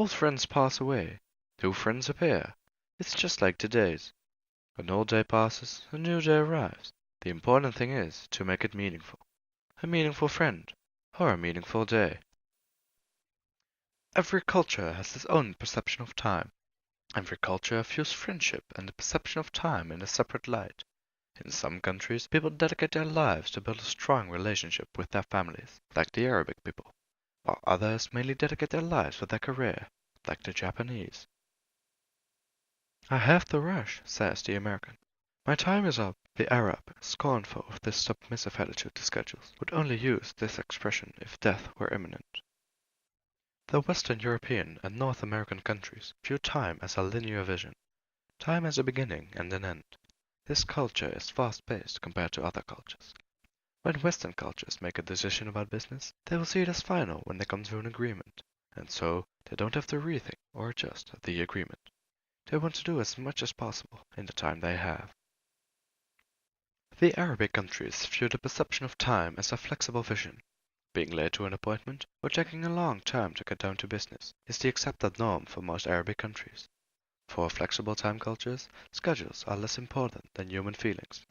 Old friends pass away, new friends appear. It's just like today's. An old day passes, a new day arrives. The important thing is to make it meaningful. A meaningful friend, or a meaningful day. Every culture has its own perception of time. Every culture views friendship and the perception of time in a separate light. In some countries, people dedicate their lives to build a strong relationship with their families, like the Arabic people, while others mainly dedicate their lives for their career, like the Japanese. I have to rush, says the American. My time is up. The Arab, scornful of this submissive attitude to schedules, would only use this expression if death were imminent. The Western European and North American countries view time as a linear vision. Time has a beginning and an end. This culture is fast-paced compared to other cultures. When Western cultures make a decision about business, they will see it as final when they come to an agreement, and so they don't have to rethink or adjust the agreement. They want to do as much as possible in the time they have. The Arabic countries view the perception of time as a flexible vision. Being late to an appointment or taking a long time to get down to business is the accepted norm for most Arabic countries. For flexible time cultures, schedules are less important than human feelings.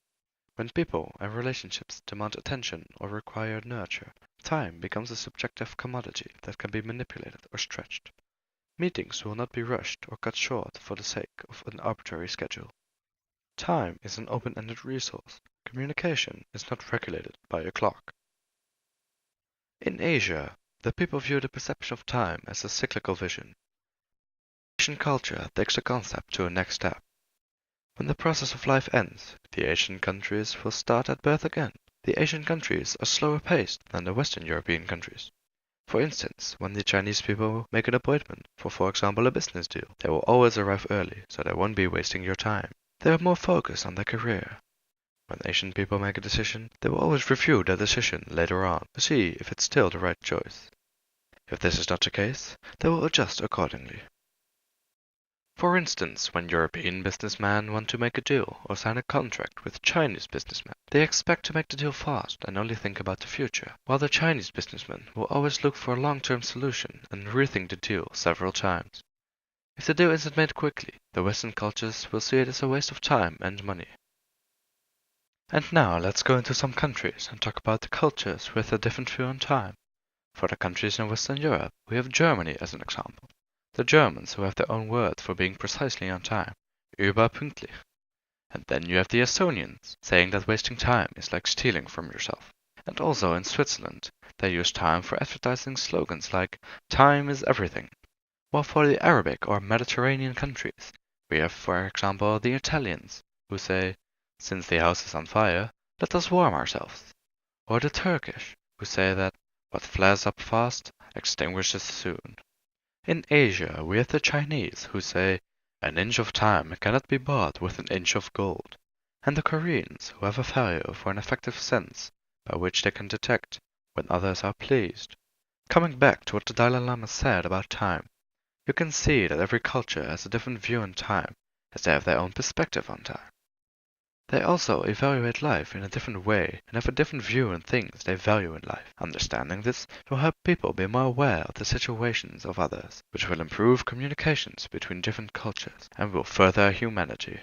When people and relationships demand attention or require nurture, time becomes a subjective commodity that can be manipulated or stretched. Meetings will not be rushed or cut short for the sake of an arbitrary schedule. Time is an open-ended resource. Communication is not regulated by a clock. In Asia, the people view the perception of time as a cyclical vision. Asian culture takes the concept to a next step. When the process of life ends, the Asian countries will start at birth again. The Asian countries are slower paced than the Western European countries. For instance, when the Chinese people make an appointment for example, a business deal, they will always arrive early, so they won't be wasting your time. They are more focused on their career. When Asian people make a decision, they will always review their decision later on to see if it's still the right choice. If this is not the case, they will adjust accordingly. For instance, when European businessmen want to make a deal or sign a contract with Chinese businessmen, they expect to make the deal fast and only think about the future, while the Chinese businessmen will always look for a long-term solution and rethink the deal several times. If the deal isn't made quickly, the Western cultures will see it as a waste of time and money. And now let's go into some countries and talk about the cultures with a different view on time. For the countries in Western Europe, we have Germany as an example. The Germans who have their own word for being precisely on time, überpünktlich. And then you have the Estonians, saying that wasting time is like stealing from yourself. And also in Switzerland, they use time for advertising slogans like, time is everything. While for the Arabic or Mediterranean countries, we have, for example, the Italians, who say, since the house is on fire, let us warm ourselves. Or the Turkish, who say that what flares up fast extinguishes soon. In Asia, we have the Chinese, who say, an inch of time cannot be bought with an inch of gold. And the Koreans, who have a value for an effective sense by which they can detect when others are pleased. Coming back to what the Dalai Lama said about time, you can see that every culture has a different view on time, as they have their own perspective on time. They also evaluate life in a different way and have a different view on things they value in life. Understanding this will help people be more aware of the situations of others, which will improve communications between different cultures and will further humanity.